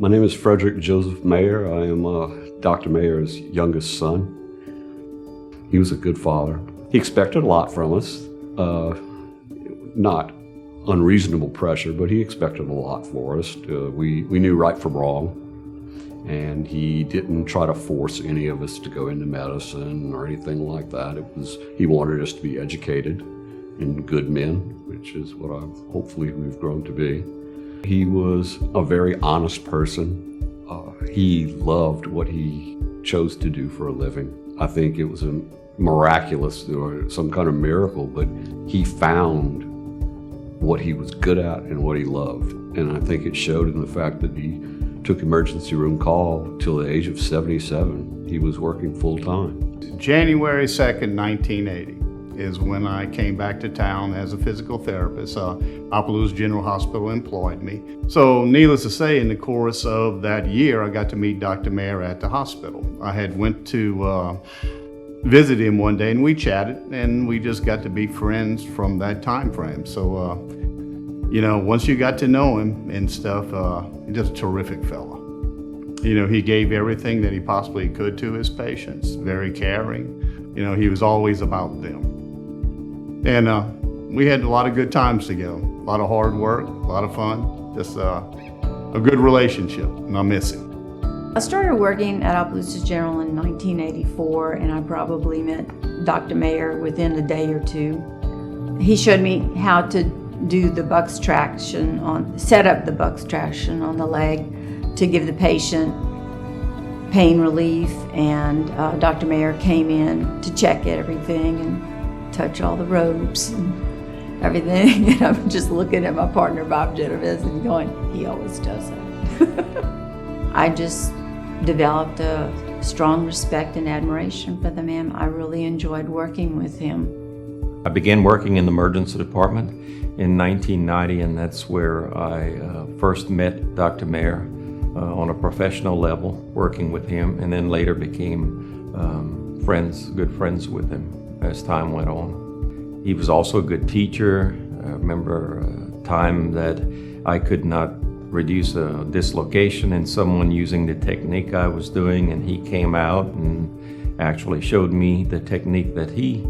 My name is Frederick Joseph Mayer. I am Dr. Mayer's youngest son. He was a good father. He expected a lot from us, not unreasonable pressure, but he expected a lot for us. We knew right from wrong, and he didn't try to force any of us to go into medicine or anything like that. He wanted us to be educated and good men, which is what hopefully we've grown to be. He was a very honest person. He loved what he chose to do for a living. I think it was a miraculous or some kind of miracle, but he found what he was good at and what he loved. And I think it showed in the fact that he took emergency room call till the age of 77. He was working full time. January 2nd, 1980 is when I came back to town as a physical therapist. Opelousas General Hospital employed me. So needless to say, in the course of that year, I got to meet Dr. Mayer at the hospital. I had went to visit him one day and we chatted, and we just got to be friends from that time frame. So, once you got to know him and stuff, just a terrific fellow. He gave everything that he possibly could to his patients, very caring. He was always about them. And we had a lot of good times together, a lot of hard work, a lot of fun, just a good relationship, and I miss him. I started working at Opelousas General in 1984, and I probably met Dr. Mayer within a day or two. He showed me how to do the bucks traction set up the bucks traction on the leg to give the patient pain relief, and Dr. Mayer came in to check everything and touch all the ropes and everything. And I'm just looking at my partner Bob Genovese and going, he always does that. I just developed a strong respect and admiration for the man. I really enjoyed working with him. I began working in the emergency department in 1990, and that's where I first met Dr. Mayer on a professional level, working with him, and then later became good friends with him as time went on. He was also a good teacher. I remember a time that I could not reduce a dislocation in someone using the technique I was doing, and he came out and actually showed me the technique that he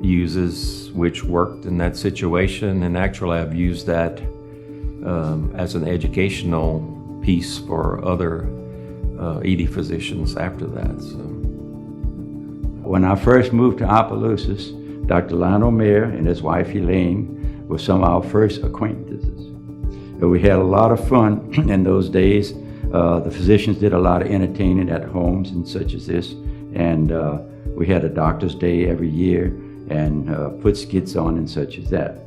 uses, which worked in that situation. And actually I've used that as an educational piece for other ED physicians after that. So. When I first moved to Opelousas, Dr. Lionel Mayer and his wife Elaine were some of our first acquaintances. We had a lot of fun in those days. The physicians did a lot of entertaining at homes and such as this, and we had a doctor's day every year and put skits on and such as that.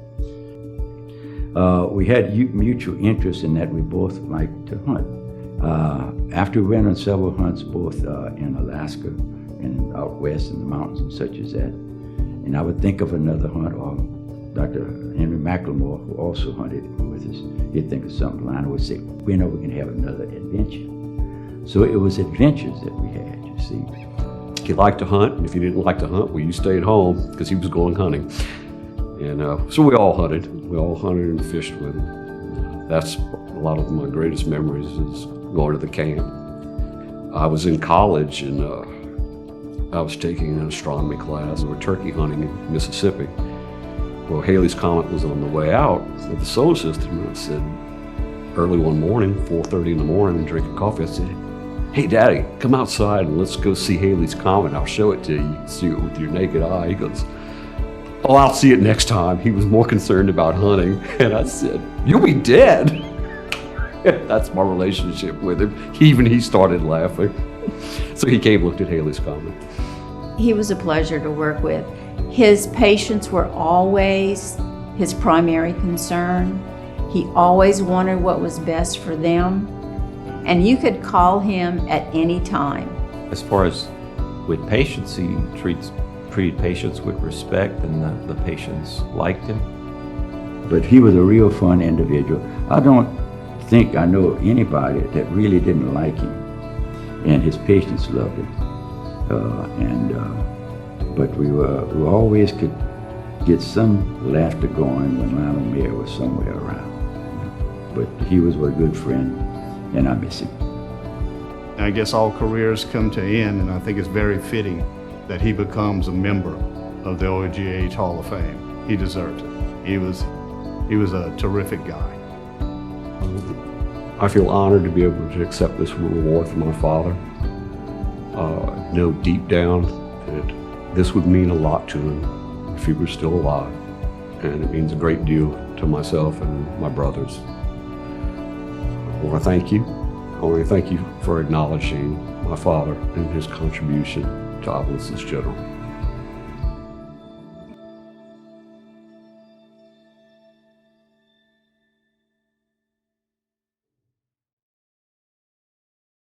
We had mutual interest in that we both liked to hunt. After we went on several hunts, both in Alaska and out west in the mountains and such as that, and I would think of another hunt, or Dr. Henry McLemore, who also hunted with us, he'd think of something. Lionel would say, we know we can have another adventure. So it was adventures that we had, you see. He liked to hunt, and if he didn't like to hunt, well, you stayed home because he was going hunting. And so we all hunted. We all hunted and fished with him. That's a lot of my greatest memories, is going to the camp. I was in college, and I was taking an astronomy class. We were turkey hunting in Mississippi. Well, Halley's Comet was on the way out of the solar system, and I said, early one morning, 4:30 in the morning, drinking coffee, I said, hey, Daddy, come outside and let's go see Halley's Comet. I'll show it to you. You can see it with your naked eye. He goes, oh, I'll see it next time. He was more concerned about hunting. And I said, you'll be dead. That's my relationship with him. He started laughing. So he came, looked at Halley's Comet. He was a pleasure to work with. His patients were always his primary concern. He always wanted what was best for them, and you could call him at any time. As far as with patients, he treated patients with respect, and the patients liked him. But he was a real fun individual. I don't think I know anybody that really didn't like him, and his patients loved him. But we always could get some laughter going when Lionel Mayer was somewhere around. But he was a good friend, and I miss him. I guess all careers come to an end, and I think it's very fitting that he becomes a member of the OGH Hall of Fame. He deserves it. He was a terrific guy. I feel honored to be able to accept this reward from my father. I know deep down that this would mean a lot to him if he were still alive, and it means a great deal to myself and my brothers. I want to thank you. I want to thank you for acknowledging my father and his contribution to Opelousas General.